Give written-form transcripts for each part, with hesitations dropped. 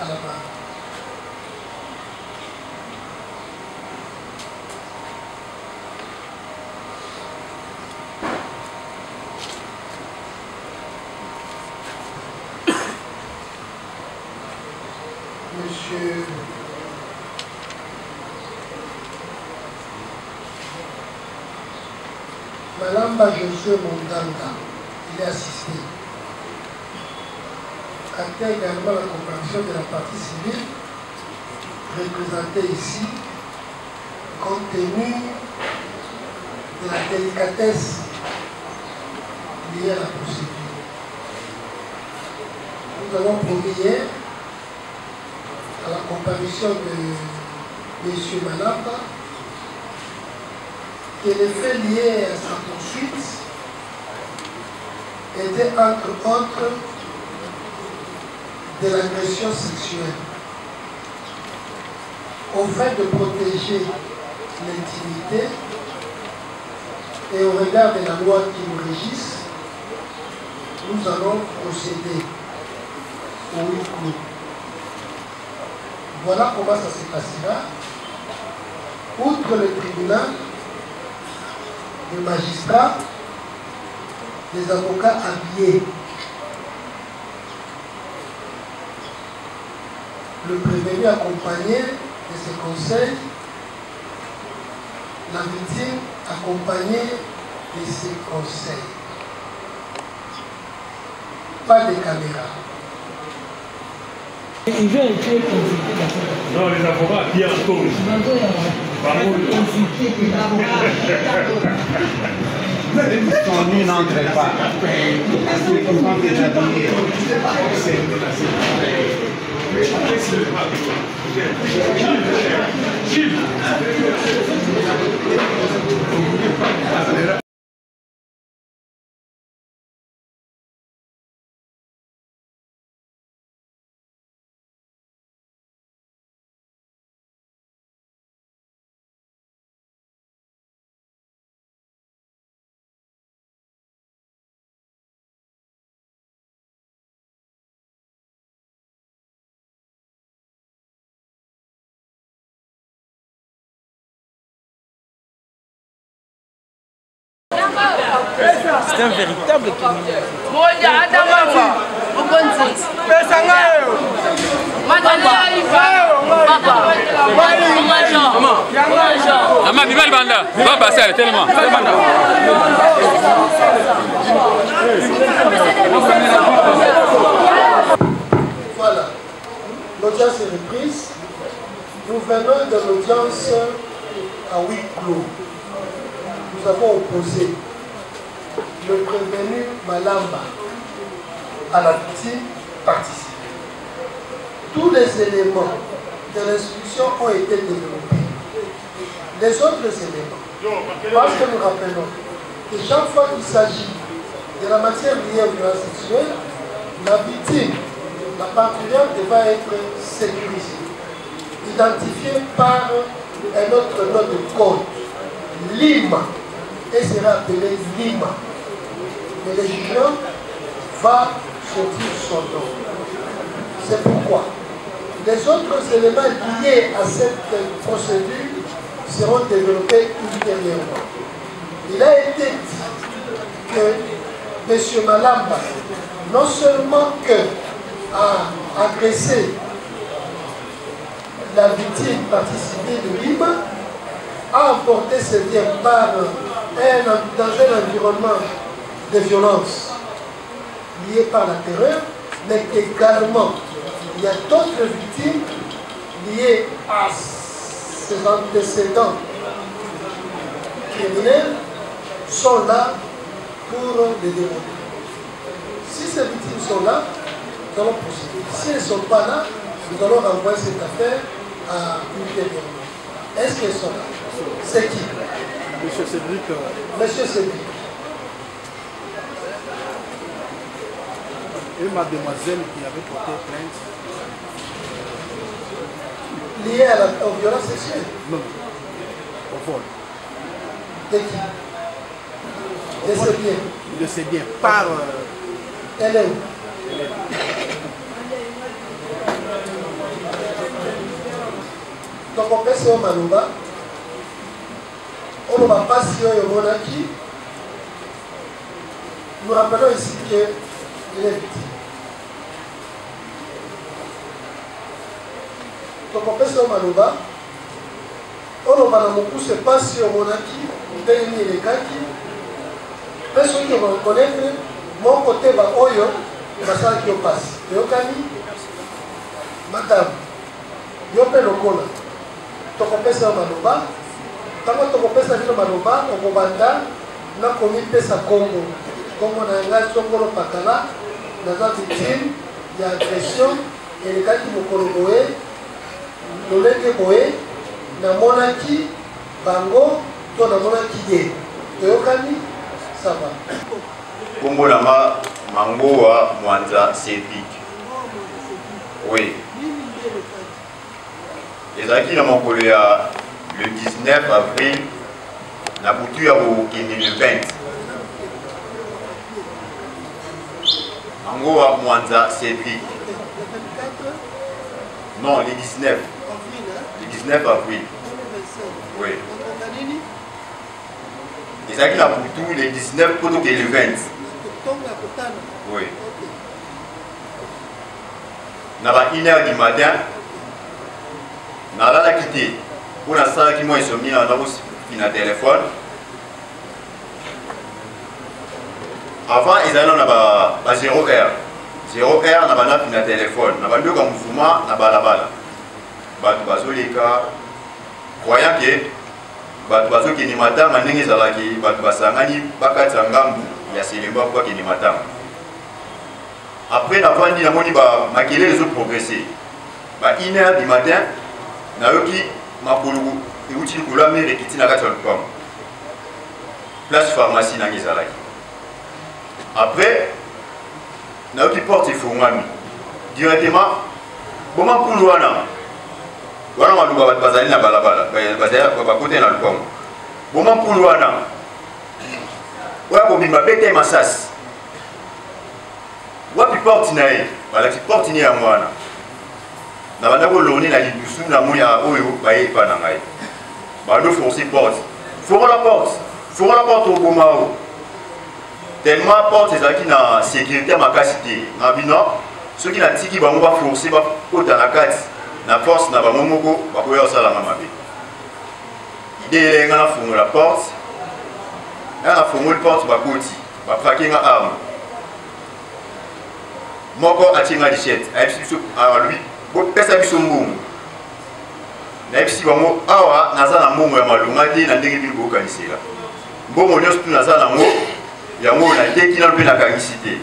à la barre. Monsieur Malamba Josué Mondanga, il est assisté. Acteur également la compréhension de la partie civile, représentée ici, compte tenu de la délicatesse liée à la procédure. Nous avons promis hier, à la comparution de M. Malamba, que les faits liés à sa poursuite étaient entre autres de l'agression sexuelle. Au fait de protéger l'intimité et au regard de la loi qui nous régisse, nous allons procéder au huis clos. Voilà comment ça se passera. Outre le tribunal, les magistrats, les avocats habillés, le prévenu accompagné de ses conseils, la victime accompagnée de ses conseils. Pas de caméra. Non, les avocats qui en tournent. On n'entre pas. C'est un véritable criminel. Voilà, l'audience est reprise. Nous venons de l'audience à huis clos. Nous avons opposé le prévenu Malamba à la victime participe. Tous les éléments de l'instruction ont été développés. Les autres éléments, parce que nous rappelons que chaque fois qu'il s'agit de la matière liée aux violences sexuelles, la victime, la parturière devra être sécurisée, identifiée par un autre nom de code, Lima, et sera appelée Lima. Mais le jugement va sortir son nom. C'est pourquoi les autres éléments liés à cette procédure seront développés ultérieurement. Il a été dit que M. Malamba, non seulement a agressé la victime partie civile de Lima, a emporté ses biens dans un environnement de violence liée par la terreur, mais qu'également il y a d'autres victimes liées à ces antécédents criminels sont là pour les démontrer. Si ces victimes sont là, nous allons procéder. Si elles ne sont pas là, nous allons renvoyer cette affaire à ultérieurement. Est-ce qu'elles sont là? C'est qui? Monsieur Cédric. Monsieur Cédric. Et mademoiselle qui avait porté plainte. Liée aux violences sexuelles? Non, au vol. De qui? De ses biens? De ses biens. Par... Elle est où? tokopesa yo maloba oyo bapasi oyo emonaki. Nous rappelons ici qu'il est victime. Tokopesa yo maloba oyo bana mokusu epasi yo emonaki ntelemi elekaki mpe soki okorekonetre moko te baoyo basalaki yo pasi oyokani madame yo mpe lokola tokopesa yo maloba ntango tokopesa bino maloba okobanda na komipesa kombo kombo na ngai songolo pakala naza victime ya agression elekaki mokolo boye lolenge boye namonaki bango to namonaki ye toyokani sava kombo nanga Mangoa Mwanza Cédric. Oui. ezalaki na mokolo ya le 19 avril na butu ya kokende le 20 Mangoa Mwanza Cédric. Non, le 19. Le 19 avril. Oui. ezalaki na butu le 19 poto ke le 20. Oui. Na ba 1h du matin, nalalaki te mpo nasalaki mwa insomnie na na téléphone. Avant ezalaki na ba 0h. 0h na banapi na téléphone, na bandoka mouvement na balabala. Bato bazoleka croyant ke bato bazokende matanga ndenge ezalaki bato basangani bakati ya ngambu ya selemba mpo bakende matanga. Après navandi namoni makelele ezoprogresse. Ba 1h du matin nayoki makolo euti likolo ya mere ekiti na kati ya lopango. Place pharmacie nange ezalaki. Après nayoki porte efungwami directement boma mpulu wana maluba bato bazali na balabala bakote na lopango. Boma mpulu wana oya kobima bete masasi wapi porte na ye balaki porte ni yango wana na banda koloni na lidusu na moya oyo bayepa na ngai bando forcer porte forola porte oboma o tellement porte ezalaki na sécurité makasi te na bino soki natiki bango baforce bakota na kati na force na bango moko bakoya kosalanga mabe ide elenga na fungola porte na fungoli porte bakoti baprake nga arme moko atinga lichette ayebisi biso lui bopesa biso mbongo nayebisi bango awa naza na mbongo ya malonga te na ndenge bino bokanisela mbongo nyonso tu naza nango yango nateki nano mpe nakangisi te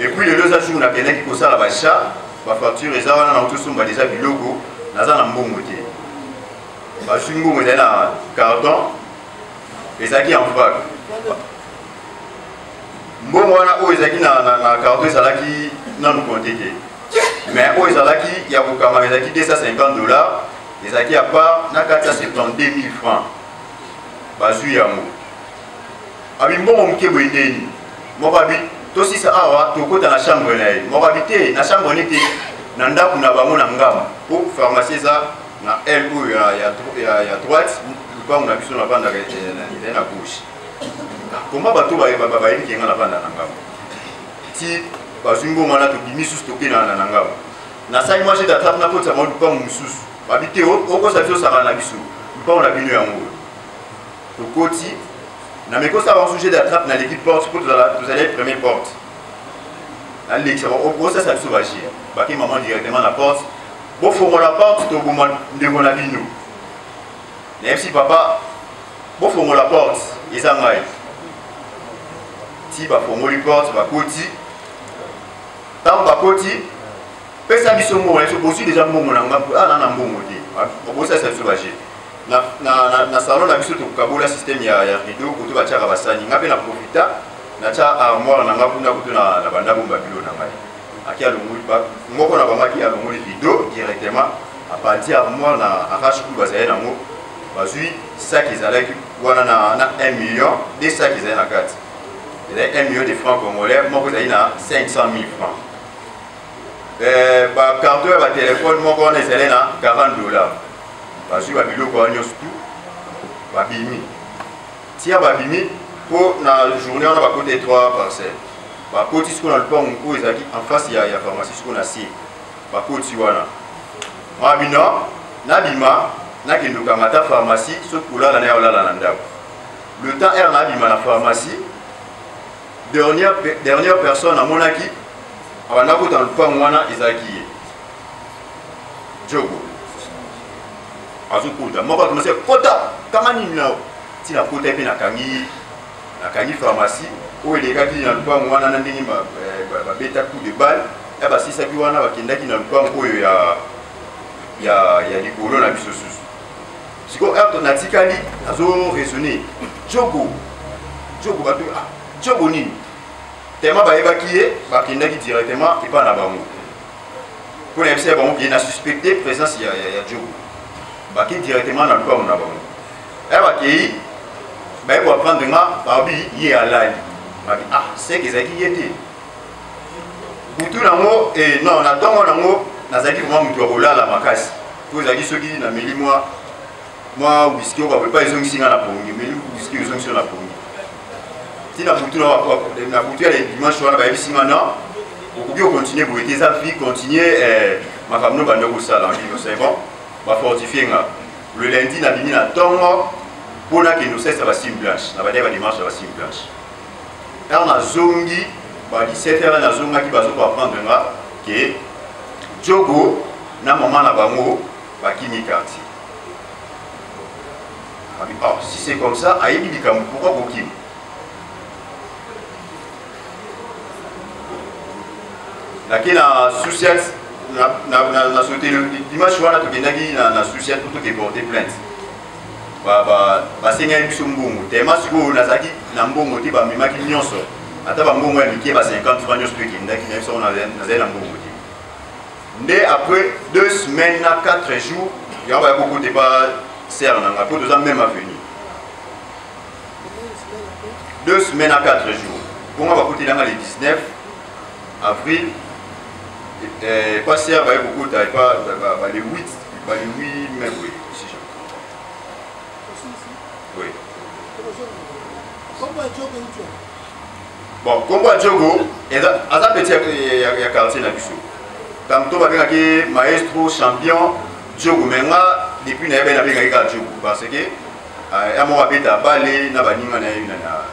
epuis lelo eza jour nakendaki kosala bachat bafacture eza wana na otosomba deja biloko naza na mbongo te bazwi mbongo ezali na carton ezalaki en vrac mbongo wana oyo ezalaki na carton ezalaki nanu konte te mais oyo ezalaki ya kokama ezalaki $250 ezalaki ya part na kati ya 72 000 francs bazwi yango abi mbongo moke boye ndeni moko abi tosisa awa tokota na chambre na ye moko abi te na chambre ne te na ndako na bango na ngamba mpo pharmacie eza na l oyo ya droite lupango na biso na vandaka ezali na gauche koma bato bayebiki nga na vanda na ngamba ti bazwi mbongo wana tobimi susu tokendana na ngamba nasali mwa jet d'attrape nakotisa mwa lupango mosusu babi te okosa biso osakana na biso lupango na bino yango tokoti na mekosa bango jet d'attrape na l'équipe porte mpo tozali première porte nalekisa okosasa biso bagie baki maman directement na porte bofongola porte toboma ndeko na bino nayebisi papa bofongola porte eza ngai ti bafongoli porte bakoti ntango bakoti pesa biso mbongo na biso bozwi deja mbongo na nga ana na mbongo te bosasa biso bagie na salon na biso tokokabola système ya rideau koto batiaka basani nga mpe na profita natya armoire na nga kuna koto na banda bomba bilo na ngai aki alongoli moko na bango aki alongoli rideau directement aparti armoire na arrache kulu bazali nango bazwi sac ezalaki wana na 1 million de sac ezali na kati ezali 1 million de francs congolais moko ezali na 500 000 francs bacarton ya batelefone moko wana ezali na $40 parce que babiloko wana nyonso tu babimi tia babimi mpo na journée wana bakoti 3 parcelles bakoti siko na lupango oyo ezalaki en face ya pharmacie siko na sie bakoti wana mabina nabima nakende kokanga ata pharmacie soki kolala na ya olala na ndako le temps ere nabima na pharmacie dernière personne amonaki abanda kota na lupango wana ezalaki ye jogo azokota moko akomasi kota kama nini nao ntina kota mpe nakangi pharmacie oyo elekaki na lupango wana na ndenge babeta coup de balle ya basisaki wana bakendaki na lupango oyo ya likolo na biso susu sikoyo ato natikali azoraisonne jogo bato jogo nini tellement bayebaki ye bakendaki directement epa na bango mpona yebisa ya bango ke na suspecte présence ya jogo baki directement na lupango na bango ya bakei baye koaprendre nga babi ye alali babi seke ezalaki ye te butu nango non na ntongo nango nazalaki vraiment moto ya kolala makasi po ezalaki soki nameli mwa wiski oyo bapepa ezongisi nga na pongi meli wiski ezongisi nga na pongi ntina na butu ya dimanche wana bayebisi nga na okoki okontinue boye te eza vie continue makambo no banda kosala nkino c'est bon bafortifie nga le lundi nabimi na ntongo mpona kende osalisa basime blanche na badia bademarche ya basime blanche ere nazongi ba 17 heure nazongaki bazokoaprendre nga ke jogo na mama na bango bakimi quartier abi si c'est comme ça ayebi likambo pourquoi kokimi nake na souciate na sauté le dimanche wana tokendaki na souciate po tokeporte plainte basengaki biso mbongo tema sikoyo nazalaki na mbongo te bamemaki nyonso ata bambongo ya mike ba 50 francs nyonso tokendaki na biso nazali na mbongo te nde après 2 semaines na 4 jours yango baya kokota epa sere nanga mpo toza même avenir 2 semaines à 4 jours bongo bakotelanga le 19 avril pas sere baye kokota epa le 8 mai oui. Oui. Bon, comme à Djogo, aza petit ya quartier na biso. Tanto babengaki maestro champion Djogo menga depuis na yeba na bengaki ka Djogo parce que ya mo abeta bale na baninga na yina na.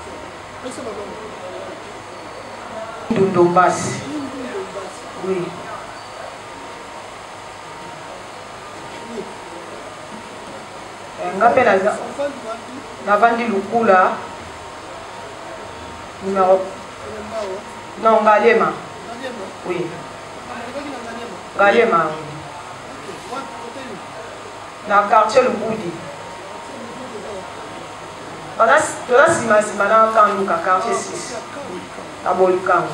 Ndombasi. Oui. Ngape na vandi lukula numéro non Galema oui Galema na quartier Lubudi tola sima na Kanduka quartier 6 na Bolikango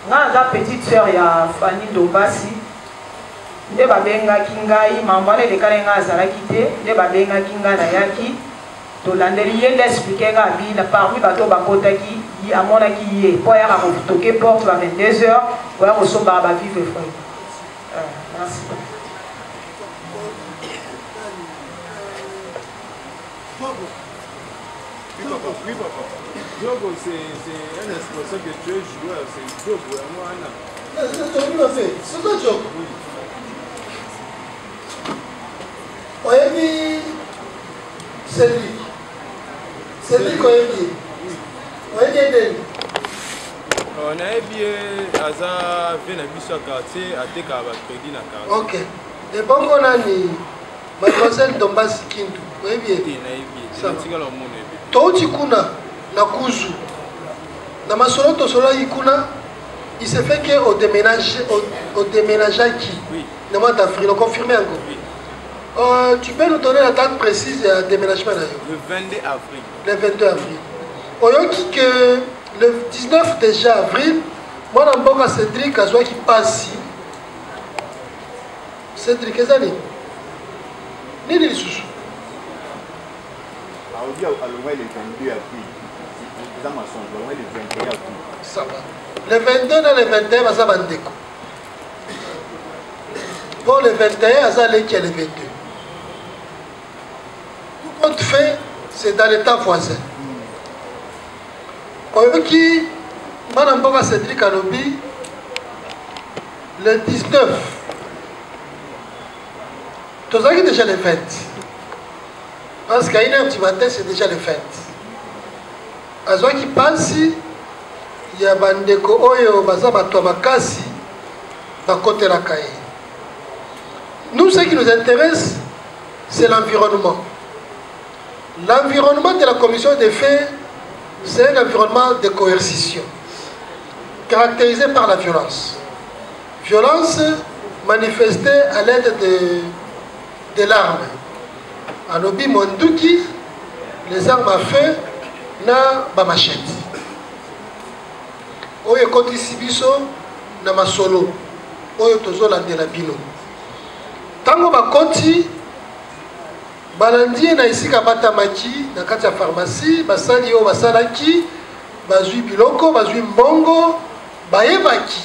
nga petite sœur ya Fanny Ndombasi nde babengaki ngai mambala elekala nga azalaki te nde babengaki nga nayaki tolandeli ye nde explike nga bina parmi bato bakotaki amonaki ye mpo ayaka kotoke porte ba 22 heures oya kosombaka bavivre frai merci. Oui, papa. Djogo, c'est un responsable que tu es joueur, c'est Djogo, moi, Anna. C'est toi, Djogo. Oui. Oyebi, c'est lui. C'est lui qu'on aime bien. Oyebi Eden. On a bien Aza vient à Bissau quartier à Tekaba crédit na quartier. Ok. Et bon qu'on a ni mademoiselle Ndombasi Kindu. Oyebi Eden. Ça va. Touti kuna na kuzu na masolo tosolo ikuna il se fait que au déménage qui oui na mois d'avril on confirme encore oui tu peux nous donner la date précise de déménagement là le 22 avril le 22 avril oyoki que le 19 déjà avril moi na mboka Cédric azwa qui passe Cédric ezali nini lisusu le 22 avril. Ça va. Le 22 et le 21, ça va ndeko. Pour le 21, Azalé qui est le 22. Tout compte fait, c'est dans l'état voisin. Qui, Madame Baba Cédric Anobi, le 19, tout ça qui est déjà le 20. Parce qu'à une heure du matin, c'est déjà le 20. À ce qui passe, il y a Bandeko Oyo, Bazaba Tomakasi, Bakote Rakaye. Nous, ce qui nous intéresse, c'est l'environnement. L'environnement de la commission des faits, c'est un environnement de coercition, caractérisé par la violence. Violence manifestée à l'aide de l'arme. Anobi Monduki, les armes à feu, na ba machette. Oyo koti sibiso na masolo. Oyo tozo landela bino. Tango bakoti balandi na isika batamaki na kati ya pharmacie basali oyo basalaki bazwi biloko bazwi mbongo bayebaki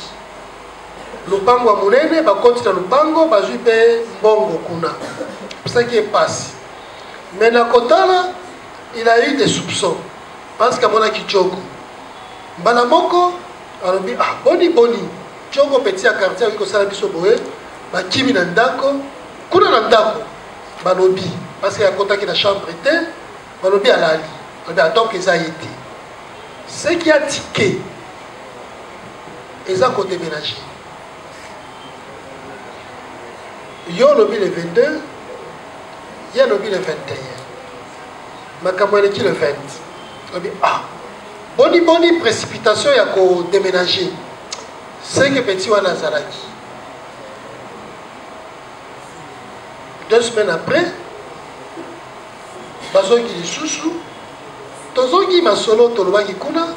lupango ya monene bakoti na lupango bazwi pe mbongo kuna ça qui est passé. Mais na kotala il a eu des soupçons parce qu'à mon aki Tchoko mbala moko alobi ah boni Tchoko petit à quartier ko sala biso boye ba kimi na ndako kuna na ndako balobi parce qu'il y a contact dans la chambre était balobi alali donc ils a été ce qui a tiqué ils ont déménagé yo lobi le 22 il y a lobi le 21 makamwele qui le 20 lobi ah boni précipitation ya ko déménager c'est que petit wana zalaki 2 semaines après bazongi lisusu tozongi masolo tolobaki kuna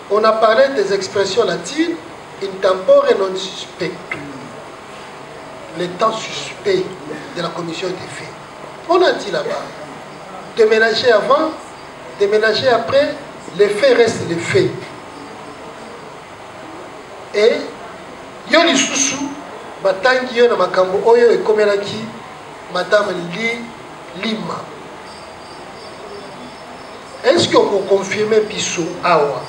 on a parlé des expressions latines in tempore non suspecto, le temps suspect de la commission des faits. On a dit là-bas déménager avant, déménager après, les faits restent les faits. Et yo lisusu batangi yo na makambo oyo ekomelaki Madame Lima. Est-ce qu'on peut confirmer Bissou Awa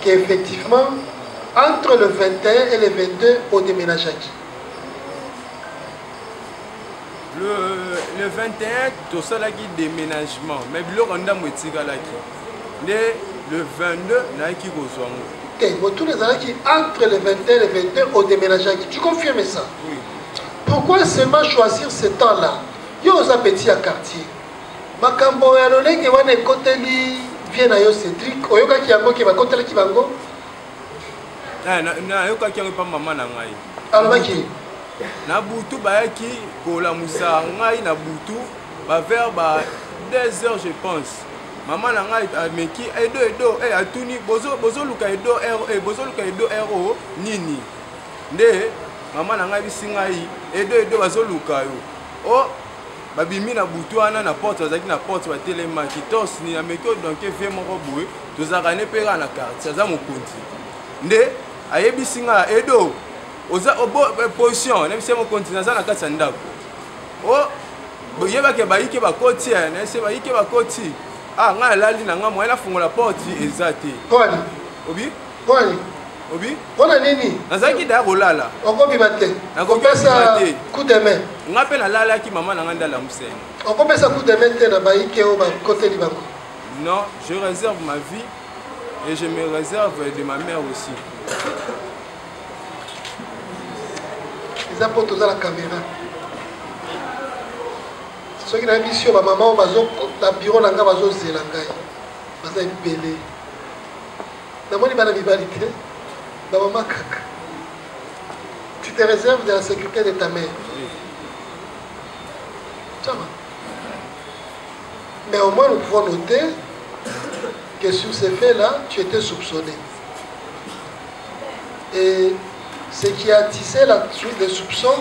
qu'effectivement, entre le 21 et le 22, on déménage à qui? Le 21, tout ça là qui déménagement. Mais on a moitié là qui. Le 22, là qui gosse. Tous les années qui entre le 21 et le 22, on déménage à qui? Tu confirmes ça? Oui. Pourquoi seulement choisir ce temps-là? Il y a un petit quartier. Makambo ya lolenge wana ekoteli vient na yo Cédric oyoka ki yango ki bakotela ki bango na yoka ki yango pa mama na ngai alobaki na butu bayaki kola musa ngai na butu ba vers ba 2 heures je pense maman na ngai ameki edo atuni bozo luka edo ero nini nde maman na ngai bisingai edo bazo luka yo o babimi na butu wana na porte bazaki na porte batelema kitos ni ameki donc vie moko boye tozaka ne pera na quartier za mokonzi nde ayebisi nga edo oza obo position na bise mokonzi na za na kati ya ndako o boyebake bayike bakoti na ese bayike bakoti ah nga lali na nga moyela fungola porte ezate kwani obi kwani obi pona nini nazaki da kolala okobima te nakopesa coup de main nga pe na lala ki mama na nga ndala musenga okopesa coup de main te na bayike o bakoteli bango. Non, je réserve ma vie et je me réserve de ma mère aussi. Ils apportent dans la caméra. Ceux qui ont mis sur ma maman, la bureau n'a pas besoin de zélangaï. Parce qu'ils belé. Dans mon vivalité, dans maman caca. Tu te réserves de la sécurité de ta mère. Oui. Ça va. Mais au moins, nous pouvons noter que sur ces faits-là, tu étais soupçonné. Et ce qui a tissé la suite des soupçons,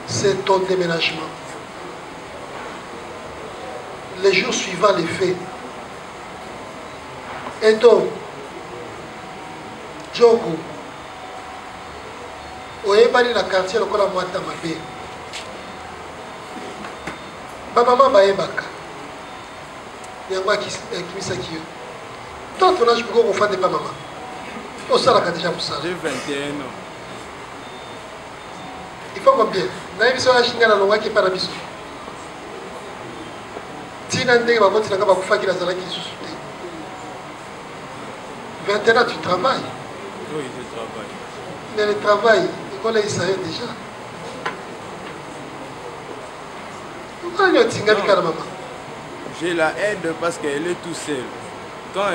c'est ton déménagement. Les jours suivants, les faits. Et donc, Djogo, oyebani na quartier lokola mwata mabe bamama bayebaka yango akimisaki yo to tonage poko kofande pa mama osalaka déjà mosala. J'ai 21 ans. Il faut combien? Nayebi so ashinga na longaki epa na biso tina ndenge babotinanga bakufaki nazalaki lisusu te. 21 ans tu travailles. Oui, je travaille. Mais le travail, école Israël déjà. J'ai la aide parce qu'elle est tout seule. Quand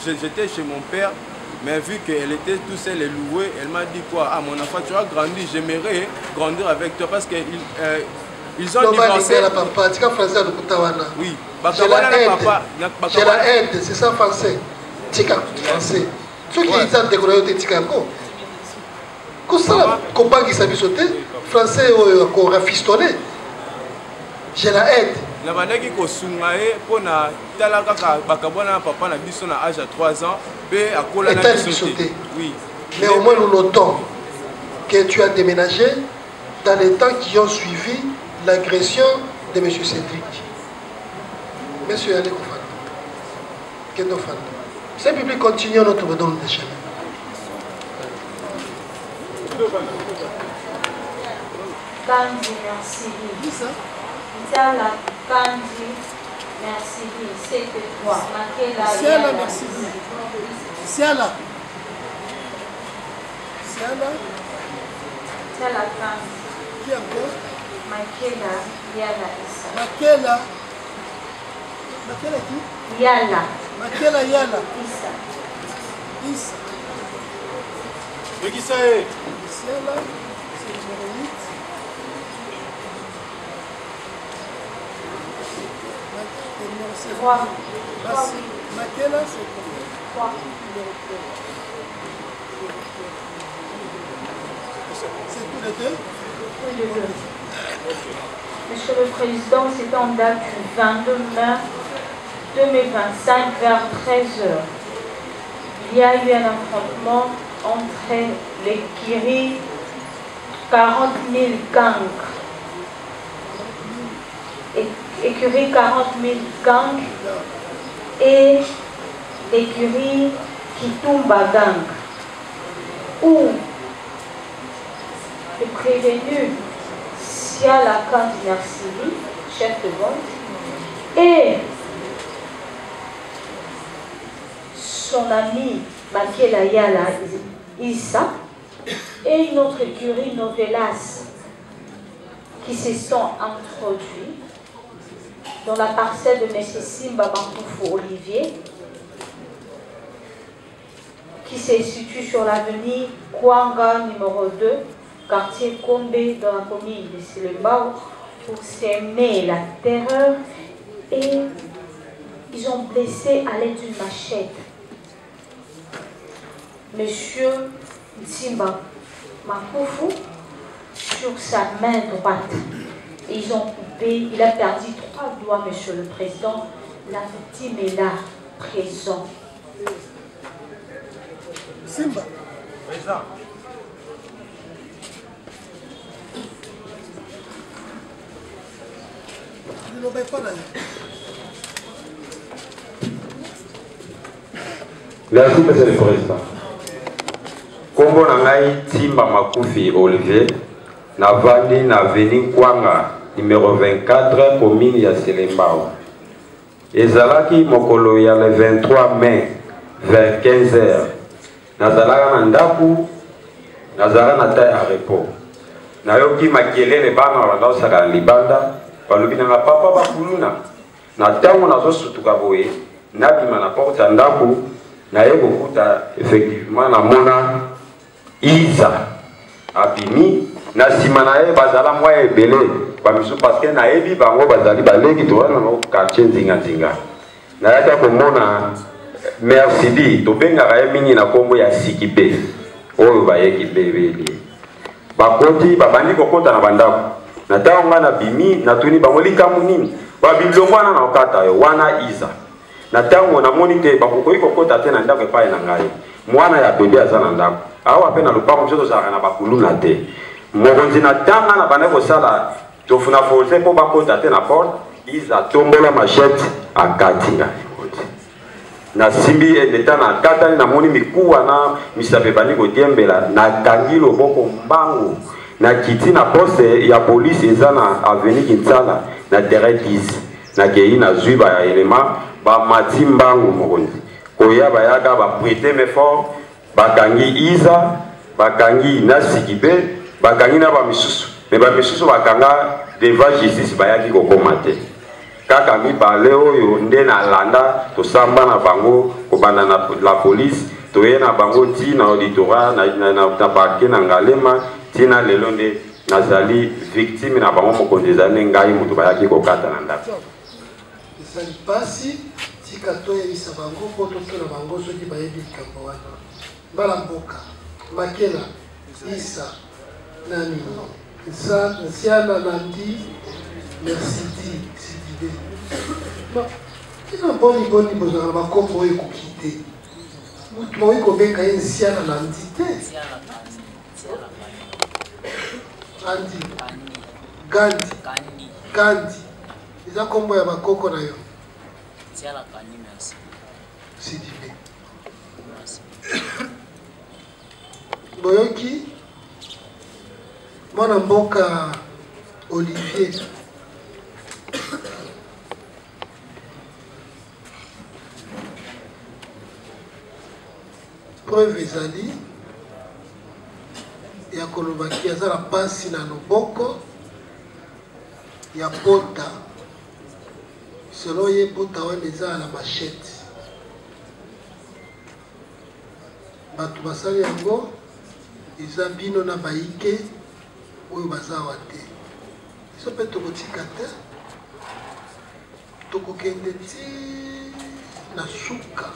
j'étais chez mon père, mais vu qu'elle était tout seule et louée, elle m'a dit quoi? Ah mon enfant, tu as grandi, j'aimerais grandir avec toi parce qu'ils ont divorcé. Oui, j'ai la aide, c'est ça français. Tika français. Ceux qui sont décollés de Tikako. Comme ça, comprendre qu'ils s'habillent sauté, français qu'on rafistolé. J'ai la aide. La manière qui est pour na talaka bakabona papa na biso na âge à 3 ans, pe akola na sauté. Oui. Mais au moins nous notons que tu as déménagé dans les temps qui ont suivi l'agression de M. Cédric. Monsieur Aleko Fano. Kendo Fano. Ce public continue notre redonne de chemin. Kandi, merci. Tiala, Kandi, merci. C'est que toi. Siala, merci. Siala. Siala. Tiala, Kandi. Qui encore? Makela, Yala, Issa. Makela. Makela qui? Yala. Makela, Yala. Issa. Issa. Et qui ça est? Siala, c'est numéro 8. Trois. Makela, c'est combien? 3. C'est tous les deux? Oui, les deux. Monsieur le Président, c'est en date du 22 mai 2025 vers 13h. Il y a eu un affrontement entre les Kiri, 40 000 gangs. Écurie 40 000 gangs et l'écurie Kitumba gang, où le prévenu Siala Kandi, chef de bande, et son ami Makela Yala Issa et une autre écurie Novelas qui se sont introduits dans la parcelle de M. Simba Bankoufou Olivier, qui se situe sur l'avenue Kouanga numéro 2, quartier Kombe, dans la commune de Silembao, pour s'aimer la terreur, et ils ont blessé à l'aide d'une machette Monsieur Simba Bankoufou sur sa main droite. Ils ont coupé, il a perdu 3 doigts, Monsieur le Président. La victime est là, présent. Simba. Présent. Merci, Monsieur le Président. Kombo Nangai Simba Makoufi Olivier, Navandi Naveni Kwanga, numéro 24, commune ya Selembao. Ezalaki mokolo ya le 23 mai, vers 15h. Nazalaka na ndaku, nazala na taille à repos. Nayoki makelele bana bazosaka libanda, balobi na papa bakuluna. Na tango nazosutuka boye, nabima na porte ya ndaku, naye kokuta effectivement na mona Isa abimi na sima na ye bazala mwa ebele bamisu parce que na yebi bango bazali baleki to wana no quartier nzinga nzinga na yaka komona merci di to benga ye mingi na kombo ya sikipe oyo bayeki bebeli bakoti babandi kokota na bandako na tango na bimi na tuni bango likamu nini babilongo wana na okata yo wana Isa na tango na moni te bakokoyi kokota te na ndako epai na ngai mwana ya bebe aza na ndako awa pe na lupango biso tozalaka na bakuluna te mokonzi na tanga na bande kosala tofuna force mpo bakota te na porte iza tombola machete akatinga na simbi leta na katani namoni mikuwa na misape bandi kodiembela nakangi loboko mbangu na kiti na poste ya polisi eza na avenue Kinsala na terrain 10 na kei na zwi ba elema ba mati mbangu mokonzi koya bayaka ba prêter mes fort bakangi iza bakangi na sikibe bakangi na ba misusu me ba misusu bakanga devant justice bayaki kokoma te kaka mibale oyo nde na landa tosamba na bango kobanda na la police toye na bango ti na auditorat na parquet na Ngalema tina lelo nde nazali victime na bango mokonzi ezali ngai moto bayaki kokata na ndako ezali pasi tika toyebisa bango mpo totuna bango soki bayebi likambo wana mbala mboka Makela Isa nani Nsiana Nandi merci Sidibé ina boni bozala bakombo oyo kokite mutu maoyi kobenga ye Nsiana Nandi te Andi Gandi eza kombo ya bakoko na yo Sidibé boyoki mwana mboka Olivier preuve ezali ya kolobaki azala pasi na loboko ya pota selo ye pota wana eza na machete bato basali yango eza bino na baike oyo bazawa te biso mpe tokotika te tokokende ti na suka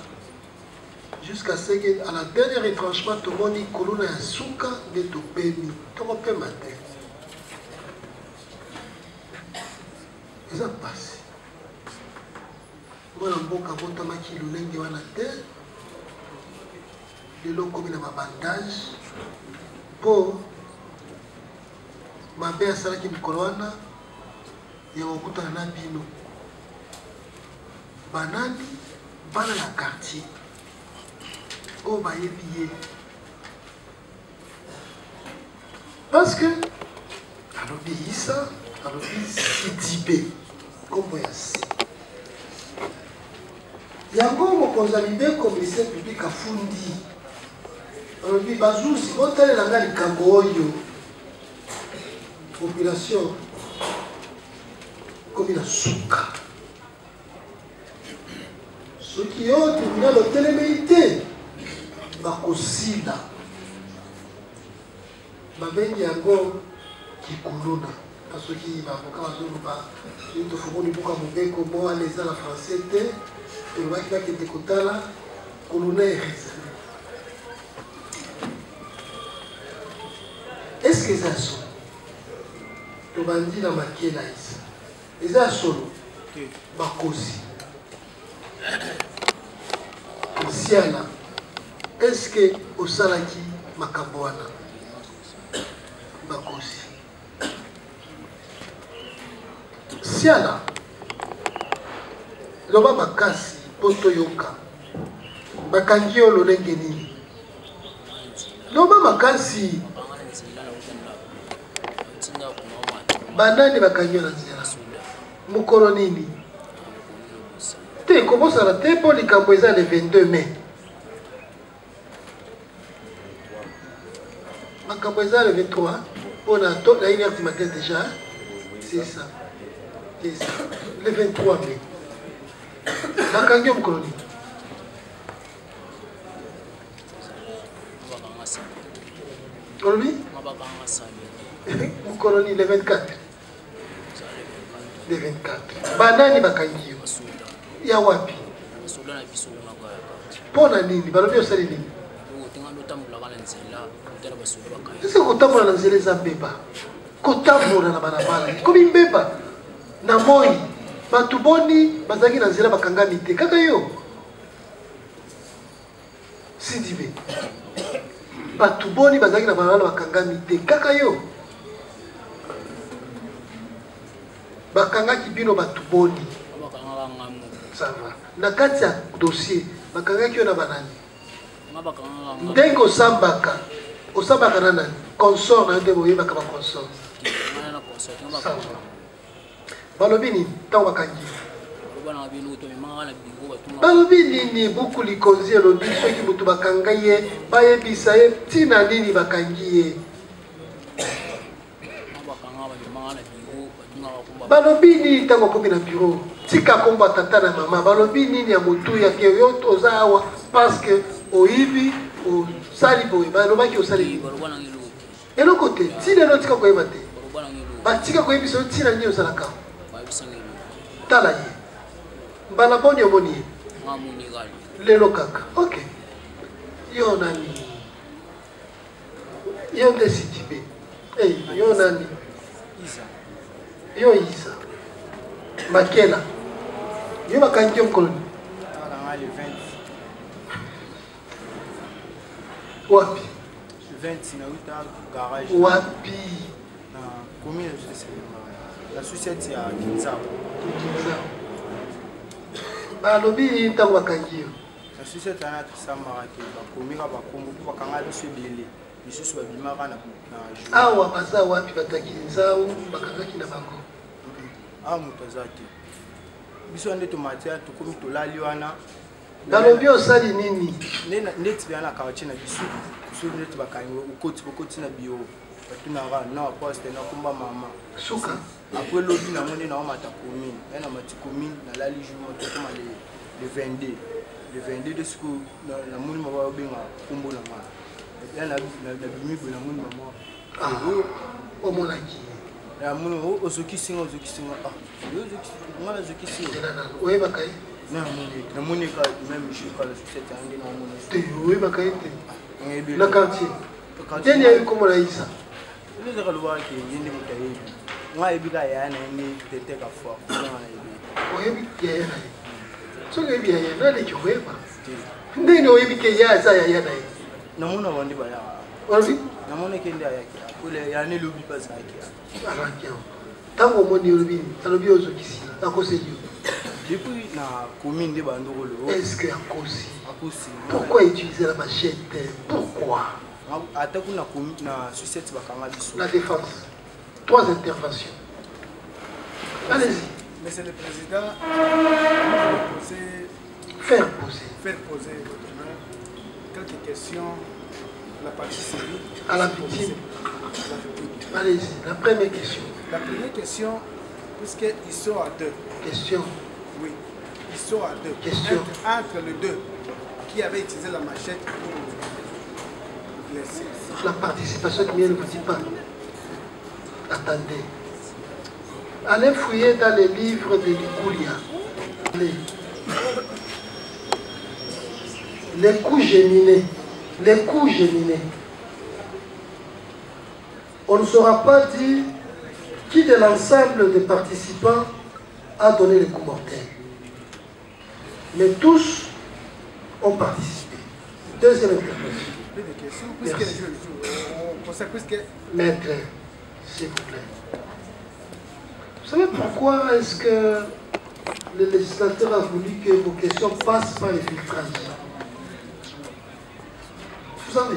jusqu'à ce que à la dernière retranchement tomoni kolona ya suka nde topemi tokopema te eza mpasi mwana mboka abotamaki lolenge wana te lelo komi na babandage mpo mabe asalaki mikolo wana ya kokutana na bino banani bana na quartier oyo bayebi ye parce que alobi Isa alobi Sidibé kombo ya si yango mokonzi ya mibeko ministère public afundi alobi bazuzi botalelanga likambo oyo population komi na suka soki yo tribunal otelemei te bakosila babengi yango kikuluna soki baavoka bazoloba tofungoli buka mobeko mo wana eza na français te tolobaki bakende kotala kuluna ereserve est-ce que eza solo tobandi na Makela Isa eza solo bakosi Nsiana est-ce que osalaki makambo wana bakosi Nsiana loba makasi mpo toyoka bakangi yo lolenge nini loba makasi banani bakangi yo na nzela mokolo nini te kobosana te mpo likambo eza le 22 mai makambo eza le 23 mpona na 1h du matin déjà c'est ça le 23 mai bakangi yo mokolo nini olobi mokolo nini le 24 le 24 banani bakangi yo ya wapi mpona nini balobi osali nini ese kotambola na nzela eza mbeba kotambola na balabala komi mbeba na moi bato boni bazalaki na nzela bakangami te kaka yo Sidibé batuboni bazaki na banana bakangami te kaka yo bakangaki bino batuboni ça va na kati ya dossier bakangaki yo na banani ndenge osambaka na nani consort na nde boyebaka baconsort ça va balobi nini ntango bakangi balobi nini buku likonzi elobi soki moto bakanga ye bayebisa ye ntina nini bakangi ye balobi nini ntango akomi na bureau tika komba tata na mama balobi nini ya motu yake yo oza awa parce que oyibi osali boye balobaki osali eloko te ntina eno tika koyeba te batika koyebisa yo ntina nini osalaka tala ye mbala boni omoni ye lelo kaka ok yo nani yo nde sidibe yo nani yo Isa Makela yo bakangi yo mkoloni wapi 20 na uta garage wapi na combien la société ya Kinzao balobi ntango bakangi yo la société ana tisambaka te bakomika bakombo mpo bakanga biso ebele misusu babimaka na awa baza wapi bataki nzao bakangaki na bango awa moto aza te biso nde tomatia tokomi tolali wana balobi osali nini ndeti bea na quartier na biso biso ndeti bakangi okoti na bio batunaka na waposte nakomba mama suka apres lobi nango nde naomata commune ya na mati commune nalali jour tokoma le 22 de siku namoni mama babenga kombo na nga ya na bimibo namoni mama omonaki namoni ozokisinga oyebaka ye namoni ka même jusqu'à la société ange namoni te oyebaka ye te na quartier teni ayi kombo na Isa ezaka lobaki yende moto ayebi nga yebika yaya na ye nde tete ka fois nga nayebi oyebi yaya na ye soki oyebi yaya naleki koyeba ndeni oyebi ke yaya aza yaya na ye namona bande bayaka olobi namonaki nde ayaki pole yana elobi mpasi ayaki alaki awa ntango omoni olobi alobi ozokisi akoseli yo depuis na commune nde bandokolo est-ce que akosi akosi pourquoi utiliser la machette pourquoi ata kuna na société bakanga biso la défense 3 interventions allez-y Monsieur le Président, faire poser votre main quelques questions à la partie civile. À la victime. Allez-y, la première question. La première question, puisqu'ils sont à deux. Question. Oui, ils sont à deux. Question. Entre les deux, qui avait utilisé la machette pour blesser. La participation qui ne vous dit pas. Attendez. Allez fouiller dans les livres de Likulia. Allez. Les coups géminés. Les coups géminés. On ne saura pas dire qui de l'ensemble des participants a donné les coups mortels. Mais tous ont participé. Deuxième intervention. Maître, s'il vous plaît. Vous savez pourquoi est-ce que le législateur a voulu que vos questions passent par les filtrages? Vous savez?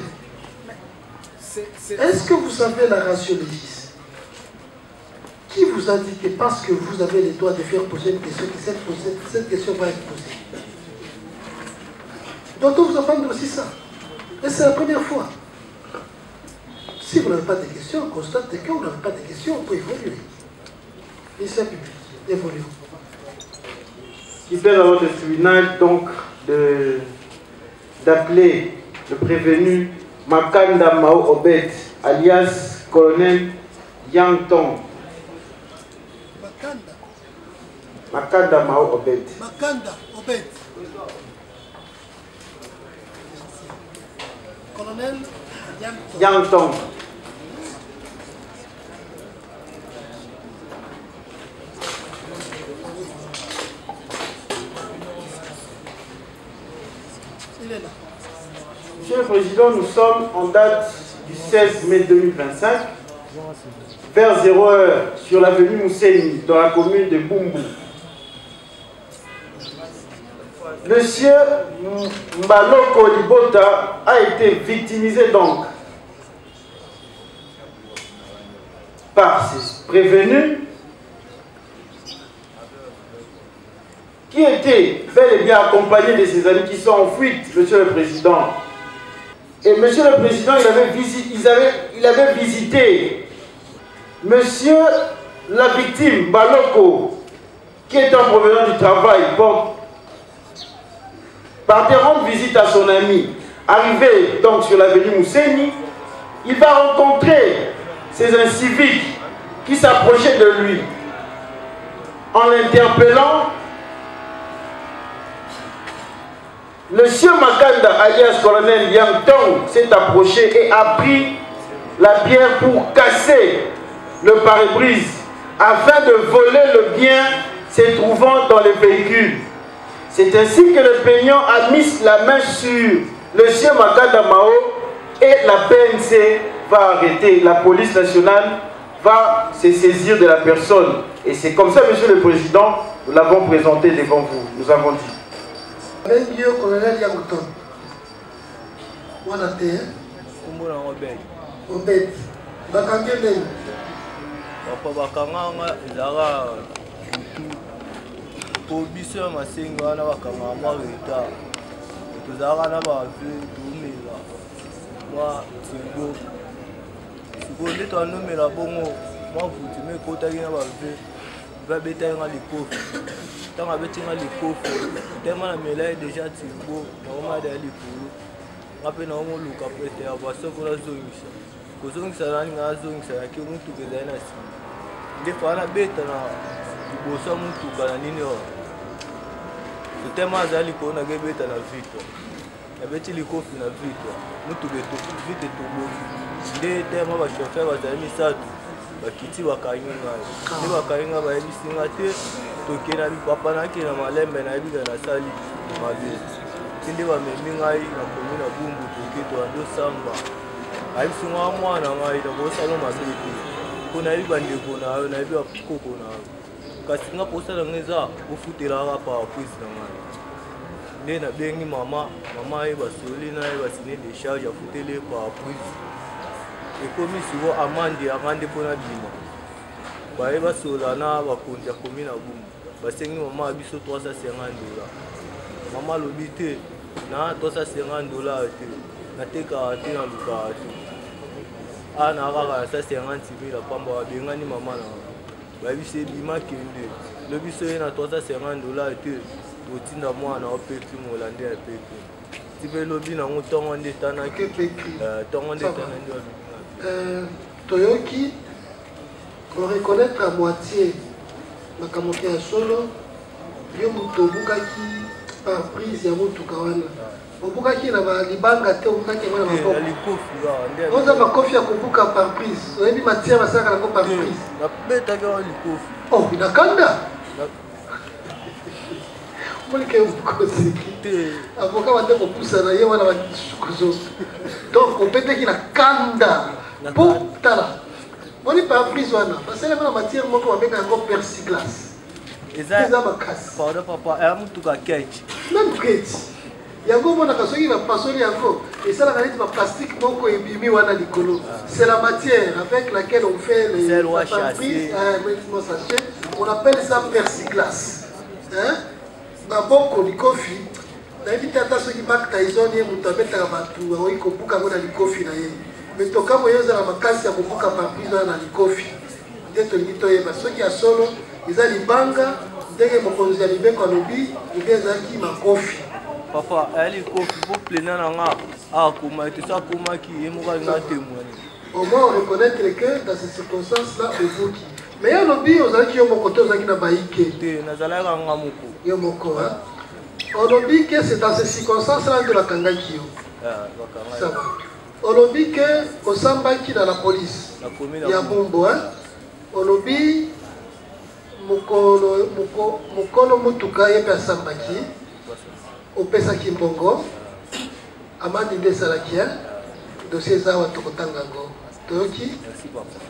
Est-ce que vous savez la ratio légis? Qui vous a dit que parce que vous avez le droit de faire poser une question, que cette question va être posée? Doit-on vous apprendre aussi ça? Et c'est la première fois. Si vous n'avez pas de questions, on constate que vous n'avez pas de questions, on peut évoluer. Lycée public, évoluons. Il fait alors le tribunal donc d'appeler le prévenu Makanda Mao Obed, alias colonel Yang Tong. Makanda Mao Obed. Makanda Obed. Colonel Yang Tong. Il est là. Monsieur le Président, nous sommes en date du 16 mai 2025, vers 0h sur l'avenue Mousseni, dans la commune de Bumbu. Monsieur Mbaloko Libota a été victimisé donc par ses prévenus qui étaient bel et bien accompagnés de ses amis qui sont en fuite, Monsieur le Président. Et Monsieur le Président, il avait visité Monsieur la victime, Baloko, qui est en provenance du travail, partait rendre visite à son ami. Arrivé donc sur l'avenue Mousseni, il va rencontrer ces inciviques qui s'approchaient de lui. En l'interpellant, le sieur Makanda, alias colonel Yamtong, s'est approché et a pris la pierre pour casser le pare-brise afin de voler le bien se trouvant dans le véhicule. C'est ainsi que le plaignant a mis la main sur le sieur Makanda Mao et la PNC va arrêter. La police nationale va se saisir de la personne. Et c'est comme ça, Monsieur le Président, nous l'avons présenté devant vous. Nous avons dit. Avec Dieu, colonel Yamouton. On a été. Obed. Bakangé. Papa bakanga ezara po biso masengo wana bakanga marita tozara na ba ve tumela moi sigo nde to anomela bongo moi futi me kota kina ba ve va beta nga likofi tanga betinga likofi tema na mela déjà tibo na ma da likulu ngape na mo luka pete ya basoko la zongisa kozongisa nani nga zongisa yake muntu kezana si ndefa na beta na liboso mutuka na nini o tema azali kona ke beta na vito ya beti likofi na vito mutuka to vite to boki nde tema ba chauffeur bazali misatu bakiti bakainga nde bakainga ba ebisinga te tokena papa na ke na malembe na ebiga na sali mabe tinde ba memi ngai na komina Bumbu toketo ando samba ayisunga mwana ngai na bosalo mabeti kuna iba ndeko nayo na iba koko nayo kasi nga posala ngeza ufutela apa prise na ngai nde na bengi mama ye basoli na ye basine de charge afutele pa prise ekomi siwo amandi akande pona bima baye basola na bakonja komina Bumbu basengi mama biso $350 mama lobi te na $350 te nateka te na luka te ana kaka sa 50,000 pamba wabengani mama na babise bima kende lobiso ye na $350 te totinda mwana opeki molande ya peki tipe lobi nango ntongo nde tanaki ntongo nde tanaki toyoki koreconnaître à moitié makambo ya solo yo moto obukaki par prise ya motuka wana obukaki na balibanga te obukaki yango na maboko oza makofi ya kobuka par prise oyebi matière basalaka yango par prise nabetaki wa likofi oh inakanda molike okoseki avoka bande kopusa na ye wana basukuzo donc obetaki na kanda mpo tala moni par prise wana basalaka na matière moko babenga yango persiclas eza makasi pardon papa ya mutuka keti même keti yango monaka soki bapasoli yango esalaka neti baplastique moko ebimi wana likolo c'est la matière avec laquelle on fait les pare-brise sachet on appelle ça persiclas baboko likofi nayebi te ata soki Mike Tyson ye moto abetaka bato akoki kobuka yango na likofi na ye mais tokambo ye ezala makasi ya kobuka pare-brise wana na likofi nde tolingi toyeba soki ya solo eza libanga ndenge mokonzi ya libeko alobi obi ezalaki makofi papa ayali kofi po plena na nga akoma ete so akomaki ye moko alinga témoigner au moins on reconnaître que dans ces circonstances là obuki mais yo lobi ozalaki yo moko te ozalaki na bayike te nazalaka nga moko yo moko olobi que c'est dans ces circonstances là nde bakangaki yo olobi que osambaki na la police ya Bumbu olobi mokolo mutuka ye mpe asambaki opesaki mbongo Amandi de Salakia, dossier Zawa Tokotangango. Toyoki,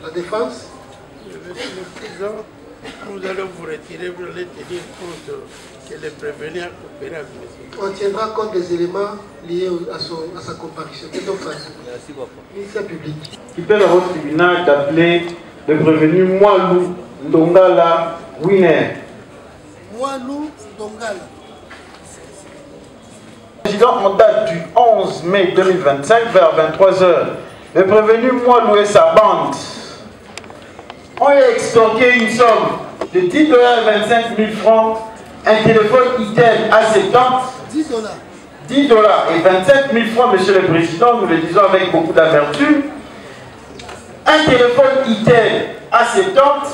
la défense. Monsieur le Président, nous allons vous retirer pour aller tenir compte que les prévenus a coopéré avec nous. On tiendra compte des éléments liés à sa comparution. Merci beaucoup. Ministère public. Qui peut au tribunal d'appeler le prévenu Mwalou Ndongala Winner. Mwalou Ndongala. Président, en date du 11 mai 2025 vers 23h, le prévenu Mwalou et sa bande ont extorqué une somme de $10 et 25 000 francs, un téléphone Itel A70, $10 et 25 000 francs, Monsieur le Président, nous le disons avec beaucoup d'amertume, un téléphone Itel A70,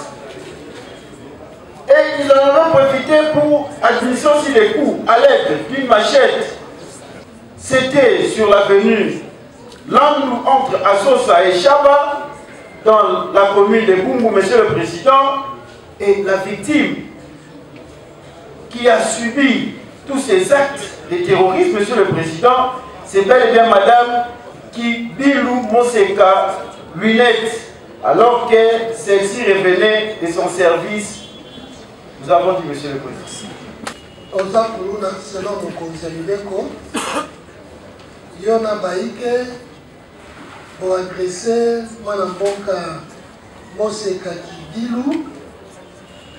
et ils en ont profité pour administrer aussi les coûts à l'aide d'une machette. C'était sur l'avenue Landou entre Assosa et Chaba, dans la commune de Boumou, Monsieur le Président, et la victime qui a subi tous ces actes de terrorisme, Monsieur le Président, c'est bel et bien Madame Kibilou Moseka Lunette, alors que celle-ci revenait de son service. Nous avons dit, Monsieur le Président. Oza Kuluna, selon mon conseil Libeko, Yona Baïke, pour agresser Mwanamboka Moseka Kibilou,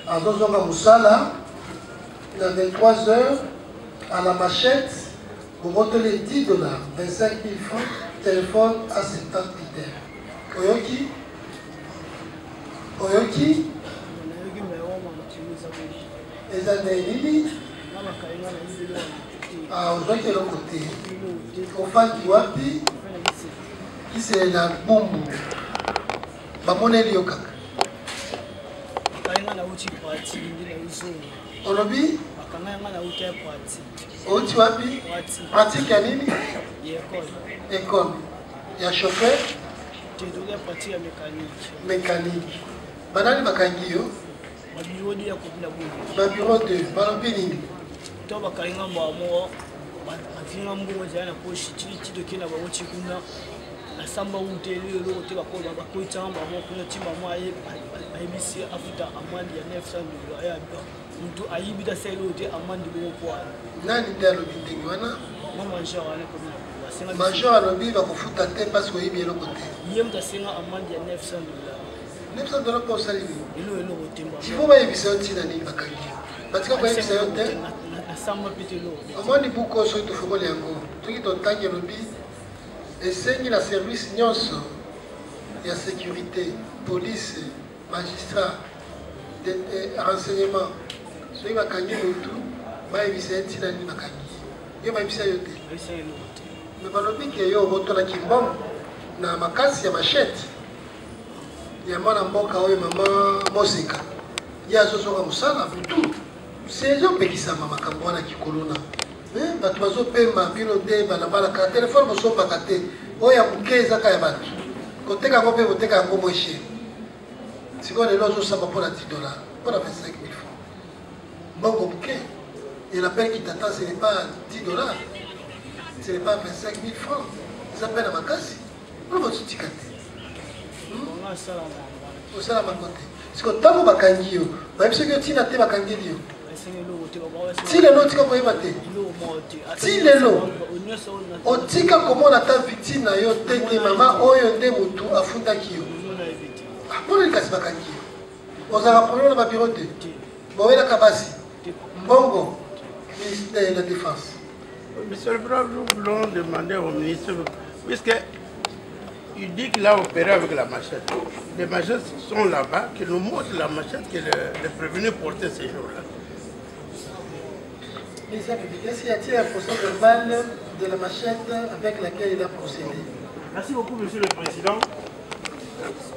à Dozonga Moussala, à 23h, à la machette, pour montrer $10, 25 000 francs, téléphone à 70 litres. Oyoki? Oyoki? Les années ah, on voit que l'autre côté, au fan qui wapi, qui c'est la bombe, Bamone Liokak. Olobi? Oti wapi? Pratique à nini? École. Il y a chauffeur? Mécanique. Banani Makangiyo? Ma bureau 2, Malopini. Asamba uteli lote bakola bakoitamba mokuna timba mwaye ayibisi afuta amandi ya $900 ya mtu ayibita selote amandi bokwa nani ndalo bindingi wana mama njara ko basenga major alobi bakofuta te parce que yibi eloko te ye mtasenga amandi ya $900 $900 pour salimi elo otemba sifo bayebisa yo ntina nini bakangi batika koyebisa yo te asamba pete lo omoni buko so tofongoli yango toki totangi elobi esengi na service nyonso ya sécurité, police, magistrat, renseignement. Soki bakangi motu bayebisa ye ntina nini bakangi yo bayebisa yo te me balobi ke yo obotolaki mbongo na makasi ya machete ya mwana mboka oyo mama Moseka ye azosoka mosala butu ezopekisama makambo wana kikolona bato bazopemba bino te balabalaka telefone bosombaka te oyo ya moke ezaka ya bato koteka yango mpe boteka yango moche sikoyo lelo ozosamba mpona $10 mpona 25 000 francs mbongo moke et l'appel qui t'attend ce n'est pas $10, ce n'est pas 25 000 francs, ça s'appelle à Makasi. On va tout tirer. Au sein de ma côté. Parce que tant que Bakangi, même ceux qui ont été Bakangi, si les lots, tu peux pas si les lots, on dit comment on attend victime, na yo tete maman, oyo nde mutu afunda kiyo. Pour les cas Bakangi, on a rappelé dans ma bureau de Boé la Kabasi, Mbongo. Ministère de la Défense. Monsieur le Président, nous voulons demander au ministre, puisqu'il dit qu'il a opéré avec la machette. Les machettes sont là-bas, qu'il nous montre la machette que le prévenu portait ces jours-là. Est-ce qu'il y a-t-il un procès verbal de la machette avec laquelle il a procédé? Merci beaucoup, Monsieur le Président.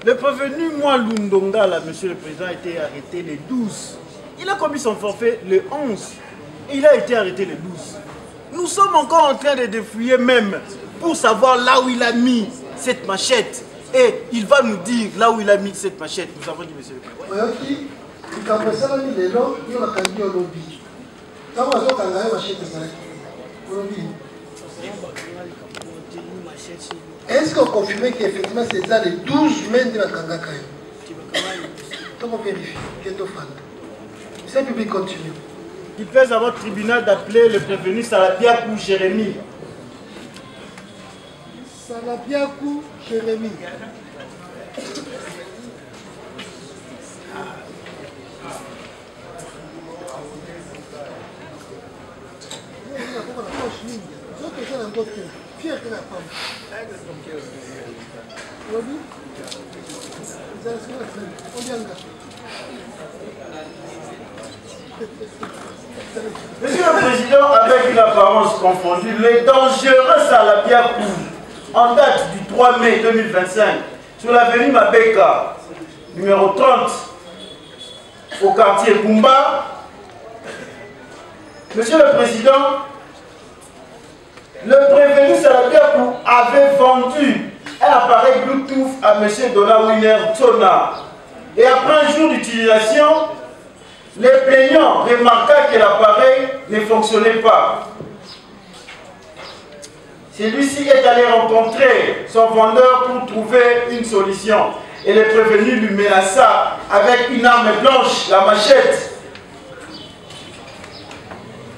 Le prévenu Mwalou Ndongala, Monsieur le Président, a été arrêté le 12. Il a commis son forfait le 11 et il a été arrêté le 12. Nous sommes encore en train de défouiller même pour savoir là où il a mis cette machette. Et il va nous dire là où il a mis cette machette. Nous avons dit, Monsieur le Président. Est-ce qu'on confirme qu'effectivement c'est ça les 12 mains de la Kangakayo? Donc on vérifie. C'est public continue. Il pèse à votre tribunal d'appeler le prévenu Salabiakou Jérémy. Salabiakou Jérémy. Monsieur le Président, avec une apparence confondue, le dangereux Salabiakou, en date du 3 mai 2025, sur l'avenue Mabeka, numéro 30, au quartier Bumba. Monsieur le Président, le prévenu Salabiakou avait vendu un appareil Bluetooth à M. Dona Winner Tsona. Et après un jour d'utilisation, les plaignants remarquaient que l'appareil ne fonctionnait pas. Celui-ci est allé rencontrer son vendeur pour trouver une solution. Et le prévenu lui menaça avec une arme blanche, la machette.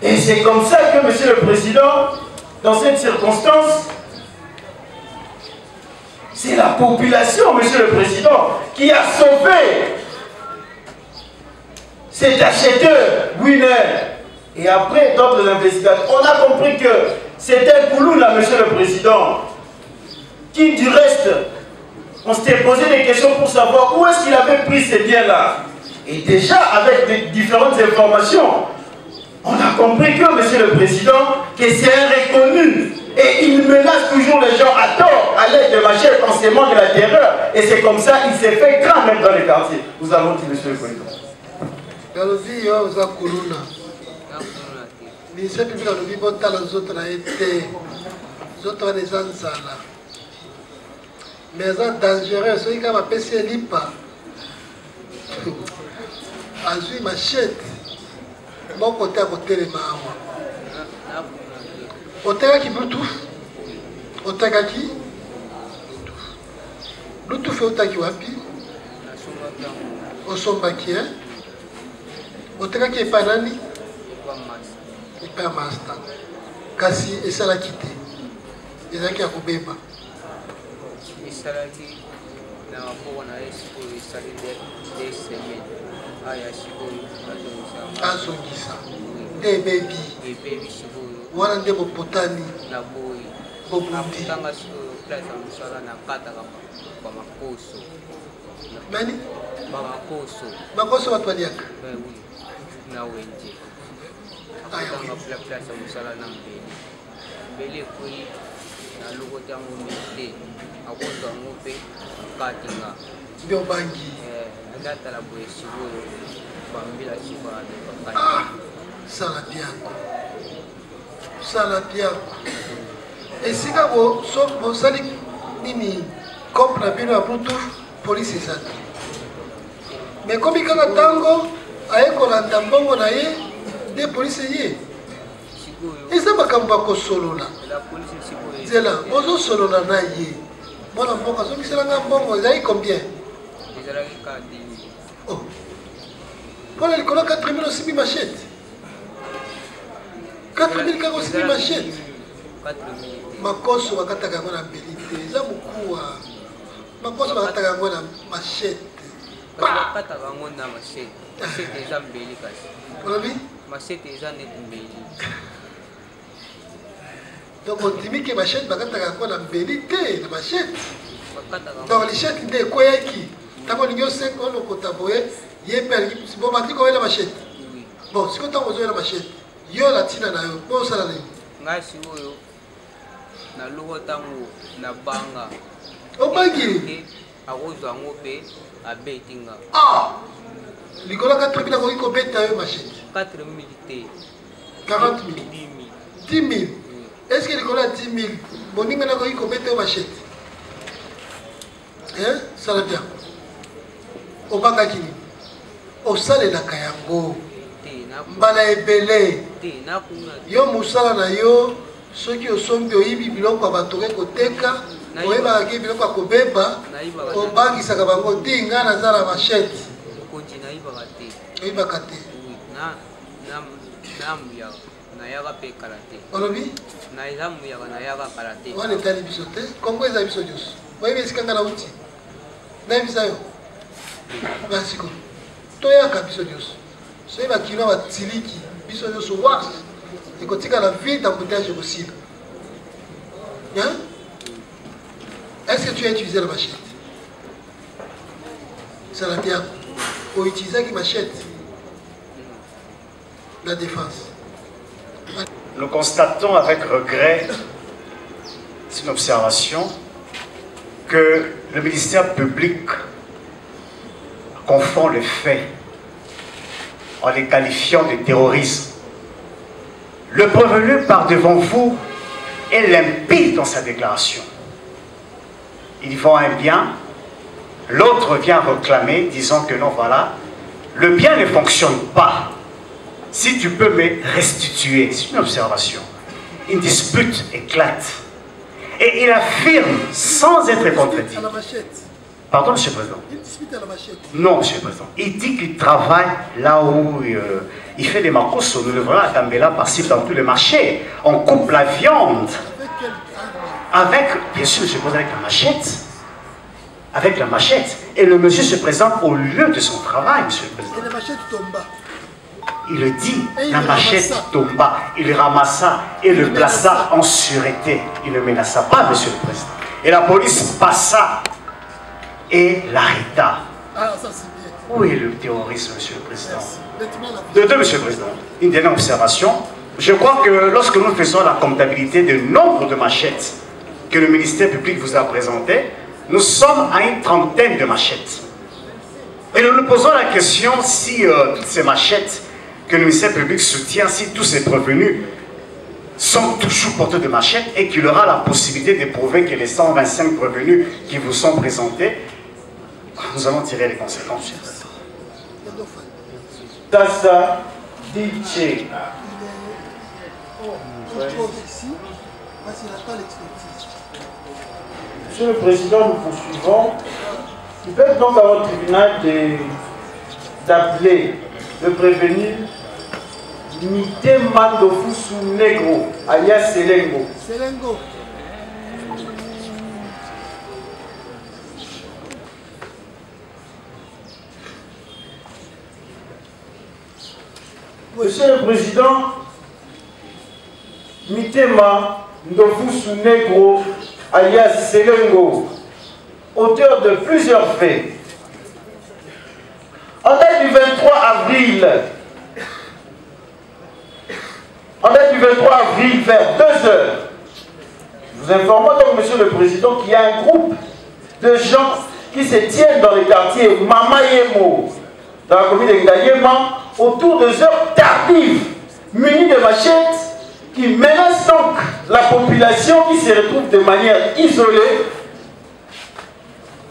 Et c'est comme ça que, Monsieur le Président, dans cette circonstance, c'est la population, Monsieur le Président, qui a sauvé cet acheteur Winner. Et après d'autres investigations, on a compris que c'était Koulou là, Monsieur le Président, qui du reste, on s'était posé des questions pour savoir où est-ce qu'il avait pris ces biens-là. Et déjà, avec des différentes informations, on a compris que, Monsieur le Président, que c'est un reconnu. Et il menace toujours les gens à tort, à l'aide de machettes, en sémant de la terreur. Et c'est comme ça qu'il s'est fait grand même dans les quartiers. Nous allons dire, Monsieur le Président. Galobi yo za kuluna. Ministère public alobi botala nzoto na été. Nzoto wana eza nzala. Mais eza dangereux soki kaka bapesi ye lipa. Azwi machette. Moko te akotelema awa. Otekaki Bluetooth? Otekaki? Bluetooth otaki wapi? Osombaki, hein? Otekaki epai nani? Epai master. Kasi esalaki te. Ezalaki ya kobeba. Esalaki na maboko na ye sikoyo esali des semaines. Aya sikoyo azongisa. Ebebi. Ebebi sikoyo. Wana nde bopotani. Na boyi. Bobundi. Tanga sikoyo place ya mosala na kataka bamakoso. Mani? Bamakoso. Makoso bato baliaka? Oui. Na wenje. Tanga place ya mosala na mbeli. Mbeli ekoyi na lokota yango mete. Akozwa yango mpe akatinga. Nde obangi? Ndatala boye sikoyo bambila sikoyo Salabiakou. Salabiakou. Esika bosali nini comme na bino ya Bluetooth police eza te. Mais komi kaka ntango aye kolanda mbongo na ye nde police ye. Eza makambo bakosolola. Nzela bozosolola na ye. Mwana mboka azobiselanga mbongo ezali combien? Ezalaki 4 000. Oh. Voilà, il colloque 4 000 aussi, machette. 4 000 kaka aussi, machette. 4 000. Makoso bakataka yango na belite. Eza mokuwa. Makoso bakataka yango na machette. Bakataka yango na machette. Machette eza mbeli kasi. Olobi? Machette eza net mbeli. Donc on dit que machette bakataka yango na belite na machette. Donc les chettes nde koyaki. Tango ninyo 5 on lokota boye. Bon, Mathieu, comment est la machette? Bon, si on a la machette, yo la tina na yo, bon ça la ligne. Ngasi oyo na lugo tango na banga. O bangi. Akozwa ngope abetinga. Ah! Likola 4 000 ko beta yo machette. 4 000 te. 40 000. 10 000. Est-ce que likola 10 000 moninga na ko beta yo machette? Hein? Ça va bien. O banga kini. Osalelaka yango mbala ebele yo mosala na yo ceux qui sont oyibi biloko batoke koteka oyeba ki biloko kobeba obangisa ka bango tinga na zala machette konti na iba kate oyeba kate na yaka pe karate olobi na yaka karate wana tali biso te kongo eza biso nyonso oyebi esika nga na uti nayebisa yo basiko toyaka biso nyonso soki bakino batiliki biso nyonso wa ekotikala vide d'embouteillage possible. Hein? Est-ce que tu as utilisé la machette? Ça l'a bien. Pour utiliser la machette, la défense. Nous constatons avec regret, c'est une observation, que le ministère public confond les faits en les qualifiant de terrorisme. Le prévenu par devant vous est limpide dans sa déclaration. Il vend un bien, l'autre vient réclamer, disant que non, voilà, le bien ne fonctionne pas. Si tu peux me restituer, c'est une observation. Une dispute éclate. Et il affirme, sans être contredit. À la machette. Pardon, Monsieur le Président? Il dispute à la machette. Non, Monsieur le Président. Il dit qu'il travaille là où il fait des macos. Nous le voyons à Tambela, par-ci, dans tous les marchés. On coupe la viande. Avec quelle arme? Avec, bien sûr, Monsieur le Président, avec la machette. Avec la machette. Et le monsieur se présente au lieu de son travail, Monsieur le Président. Et la machette tomba. Il le dit, la machette tomba. Il ramassa et le plaça en sûreté. Il ne menaça pas, Monsieur le Président. Et la police passa et l'arrêta. Ah, ça c'est bien. Où est le terrorisme, Monsieur le Président? De deux, Monsieur le Président. Une dernière observation. Je crois que lorsque nous faisons la comptabilité du nombre de machettes que le ministère public vous a présenté, nous sommes à une trentaine de machettes. Et nous nous posons la question si toutes ces machettes que le ministère public soutient, si tous ces prévenus sont toujours porteurs de machettes et qu'il aura la possibilité de prouver que les 125 prévenus qui vous sont présentés, nous allons tirer les conséquences. Tassa Diche. Monsieur le Président, nous poursuivons. Il peut donc à votre tribunal d'appeler le prévenu Mitema Ndofusu Negro, alias Selengo. Selengo. Monsieur le Président, Mitema Ndofusu Negro, alias Selengo, auteur de plusieurs faits. En date du 23 avril, vers 2 heures, nous informons donc, Monsieur le Président, qu'il y a un groupe de gens qui se tiennent dans les quartiers Mamayemo, dans la commune de Ngayema, autour de heures tardives, munis de machettes, qui menacent donc la population qui se retrouve de manière isolée,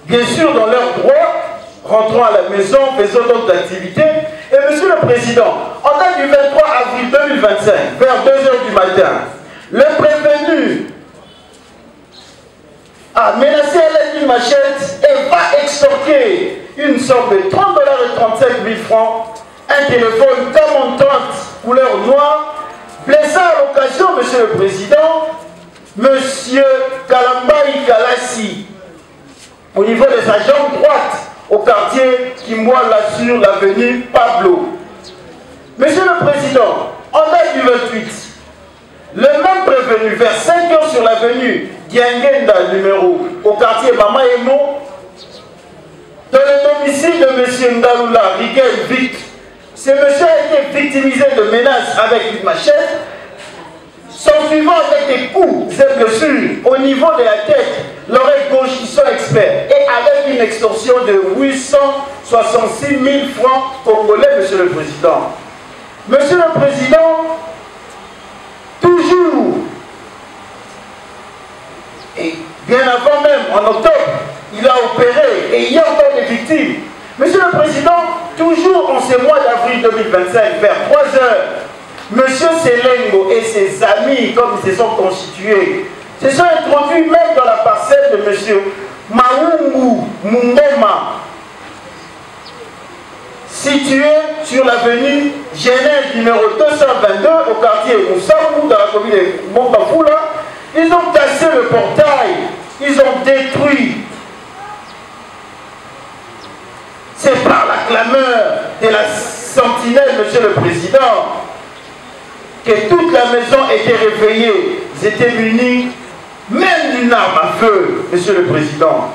bien sûr dans leurs droits, rentrant à la maison, faisant d'autres activités. Et Monsieur le Président, en date du 23 avril 2025, vers 2 heures du matin, le prévenu a menacé à l'aide d'une machette et va extorquer une somme de 30 $ et 35 000 francs, un téléphone Camon 30 couleur noire, blessant à l'occasion, Monsieur le Président, Monsieur Kalambaï Kalassi, au niveau de sa jambe droite, au quartier Kimwala sur l'avenue Pablo. Monsieur le Président, en date du 28, le même prévenu, vers 5 heures sur l'avenue Diangenda numéro, au quartier Mamaemo, dans le domicile de M. Ndaloula, Rigel Vic, ce monsieur a été victimisé de menaces avec une machette, s'en suivant avec des coups et blessures au niveau de la tête, l'oreille gauche, ils sont experts, et avec une extorsion de 866 000 francs congolais, Monsieur le Président. Monsieur le Président, toujours, et bien avant même, en octobre, il a opéré et il y a encore des victimes. Monsieur le Président, toujours en ce mois d'avril 2025, vers 3 heures, Monsieur Selengo et ses amis, comme ils se sont constitués, se sont introduits même dans la parcelle de M. Maungu Mungoma, situé sur l'avenue Genève numéro 222 au quartier Moussamou dans la commune de Montbafoula. Ils ont cassé le portail, ils ont détruit. C'est par la clameur de la sentinelle, Monsieur le Président, que toute la maison était réveillée. Ils étaient munis même d'une arme à feu, Monsieur le Président.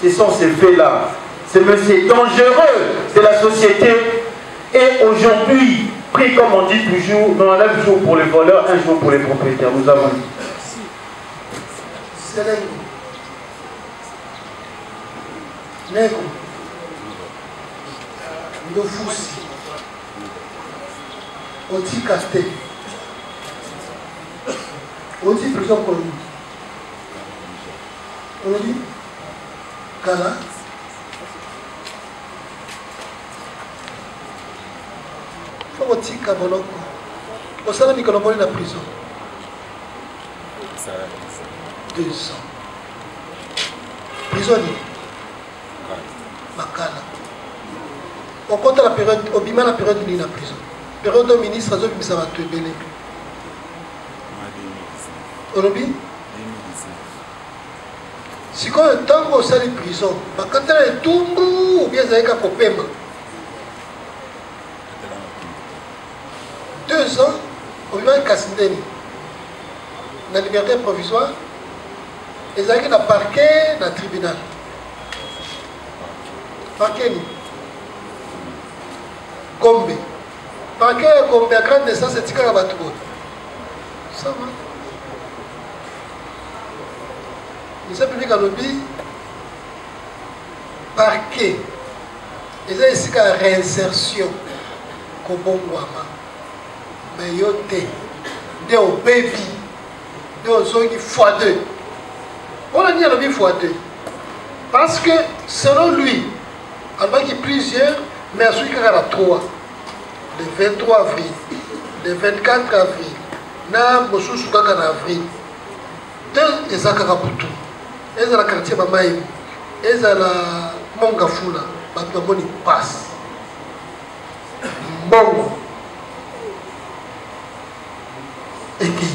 Ce sont ces faits-là. Ces messieurs dangereux de la société. Et aujourd'hui, pris comme on dit toujours, non, 9 jours pour les voleurs, 1 jour pour les propriétaires. Nous avons dit. Selengo. Nego. Ndofusi. Otikate. Oti prison colonie. On dit Kala. Faut otika boloko. Osala mikolo moni na prison. 2 ans. Prisonnier. Makala. On compte la période, au bima la période de la prison. Période de ministre, ça va te belé. Olobi? Si quand un temps au sein de prison, quand tu es tout ou bien ça est qu'à Kopema. 2 ans, au bima Kassindeni. La liberté provisoire. Ils ont un parquet dans le tribunal. Parquet ni Gombe. Parquet Gombe à grande naissance, c'est Tika Rabatoubo. Ça va. Ils ont publié à l'objet. Parquet. Ils ont ici une réinsertion. Kobongwama. Mais il y a des baby. Des gens qui font 2. On a dit à l'objet fois 2. Parce que selon lui, alors qu'il y a plusieurs, mais à celui qui a 3, le 23 avril, le 24 avril, na Mossou Soukaka en avril, 2 les Akakaputu, et la quartier Mamaïm, et la Mongafula, Batmamoni passe. Bon. Et qui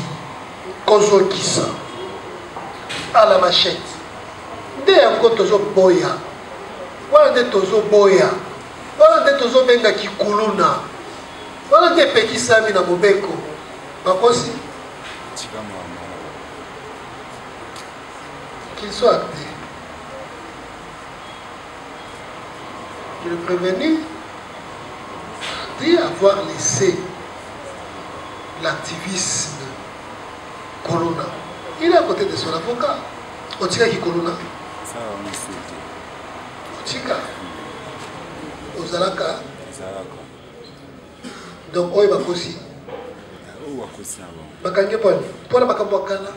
Kozo Kissa, à la machette. Dès encore Tozo Boya. Voilà des Tozo Boya. Voilà des Tozo Benga Kikuluna. Voilà des Peki Sami na Mobeko. Bakosi. Qu'il soit acté. Le prévenu dit avoir laissé l'activisme Kolona. Il est à côté de son avocat. Otika Kikolona. Ça, on a souhaité. Otika. Ozalaka. Donc, on est bakosi. On est bakosi avant. Bakange poni. Pour la bakambo akala.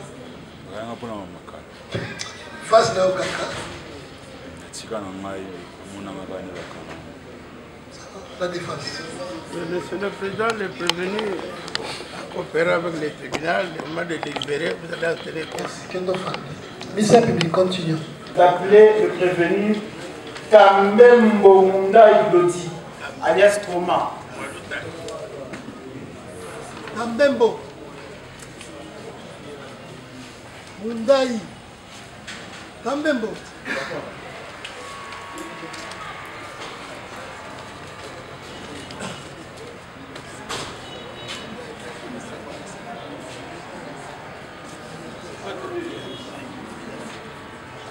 Bakanga pour la makala. Face na okaka. Tika na mai mona mabani bakanga. La défense. Monsieur le Président, le prévenu a coopéré avec le tribunal, le moment de délibérer, vous allez en tenir compte. Mission publique continue. D'appeler le prévenu Kamembo Munda Ibloti, alias Troma. Kamembo Mundai. Kamembo.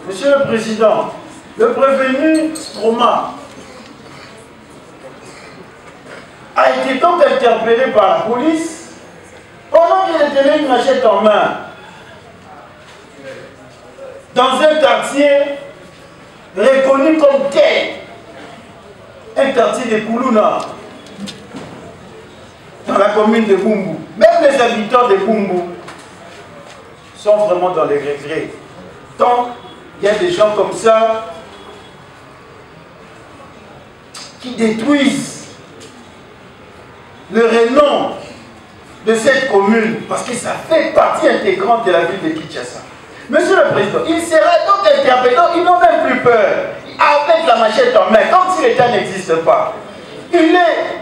Monsieur le Président, le prévenu Stroma a été donc interpellé par la police pendant qu'il tenait une machette en main dans un quartier reconnu comme tel, un quartier de Koulouna, dans la commune de Bumbu. Même les habitants de Bumbu sont vraiment dans les regrets. Donc, il y a des gens comme ça qui détruisent le renom de cette commune, parce que ça fait partie intégrante de la ville de Kinshasa. Monsieur le Président, il sera donc interprétant, ils n'ont même plus peur, avec la machette en main, comme si l'État n'existe pas. Il est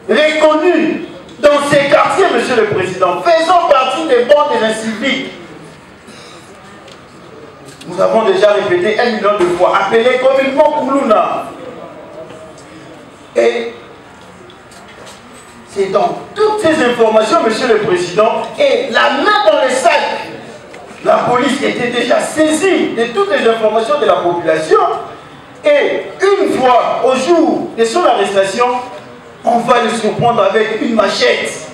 reconnu dans ces quartiers, Monsieur le Président, faisant partie des bandes des inciviques. Nous avons déjà répété 1 million de fois, appelé communément Koulouna. Et c'est dans toutes ces informations, Monsieur le Président, et la main dans le sac. La police était déjà saisie de toutes les informations de la population. Et une fois, au jour de son arrestation, on va le surprendre avec une machette.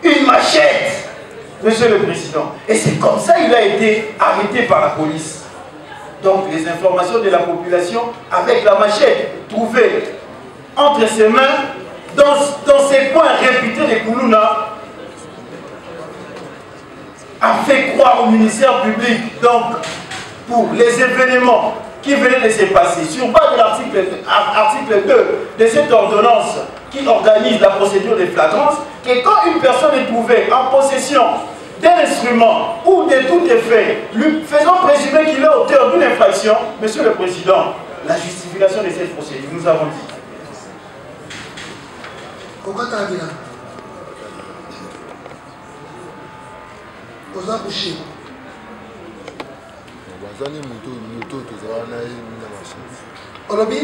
Une machette, Monsieur le Président. Et c'est comme ça qu'il a été arrêté par la police. Donc les informations de la population avec la machette trouvée entre ses mains dans ces coins réputés de Koulouna a fait croire au ministère public, donc pour les événements qui venaient de se passer, sur base de l'article 2 de cette ordonnance qui organise la procédure de flagrance, que quand une personne est trouvée en possession d'un instrument ou de tout effet, lui faisant présumer qu'il est auteur d'une infraction, Monsieur le Président, la justification de cette procédure, nous avons dit. Pourquoi tu as dit là? Aux embouchés. bazani moto tozalaka na ye na machete olobi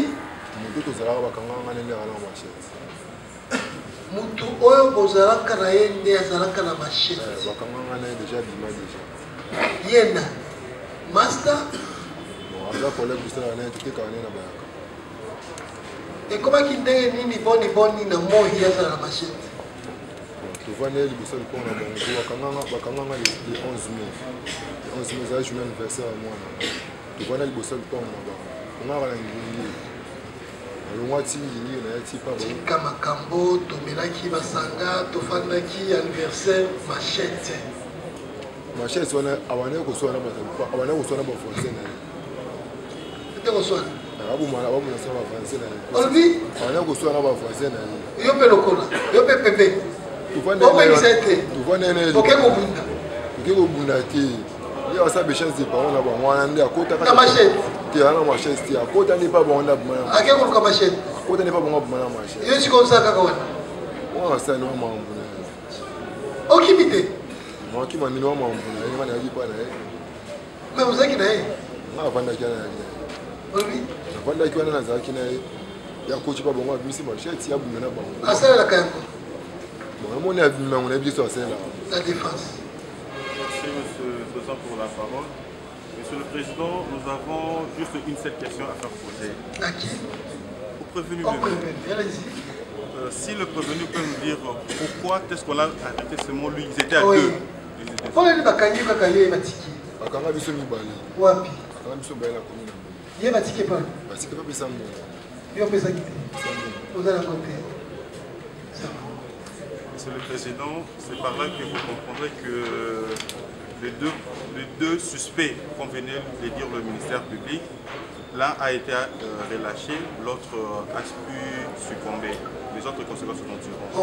moto tozalaka bakanganga nde ndeka na machete moto oyo bozalaka na ye nde azalaka na machete bakanganga na ye deja bima deja yena master aza kolege kosala na ye totekaka ne na bayaka ekomaki ndenge nini boni na mohi azala na machete tovanda ye liboso lipongo na bango bakanganga le 11 mai ezala journée anniversaire ya mwana tovanda liboso lipongo na bango ongaka na ngingi alongwa ti ngingi na ye ti pa tika makambo tomelaki basanga tofandaki anniversaire machete wana abandaki koswana bafrançais na ye ete koswana abomona sa bafrançais na ye olobi abandaki koswana bafrançais na ye yo mpe lokola yo mpe pepe opekisa ete oke kobunda oke kobunda te ye asa béchance de bango na bango wana nde akotaka machete te ana machete te akota nde pa bango na bumana ake koluka machete akota nde pa bango bumana machete yo sika osala kaka wana wana asali wa mambo na ye okimi te makima nini wa mambo na ye ngana yaki pa na ye me ozalaki na ye nga avandaki wana yaki na ye olobi avandaki wana nazalaki na ye yakoci pa bango abimisi machete yabunda na bango asalelaka yango bon amoni abimango na biso asalelaka la défense. Merci M. Faisant pour la parole. Monsieur le Président, nous avons juste une seule question à faire poser. À qui? Au prévenu lui-même. Si le prévenu peut nous dire pourquoi est-ce qu'on a arrêté seulement lui, ils étaient à deux. Pourquoi il bakangi kakaye batiki? Bakanga biso mibali. Wapi? Bakanga biso bali na commune. Ye batiki pas? Batiki pas pesa mo. Yo pesa kite. Vous allez compter. Monsieur le Président, c'est par là que vous comprendrez que les deux suspects, comme venait de dire le ministère public, l'un a été relâché, l'autre a pu succomber. Les autres conséquences seront durantes.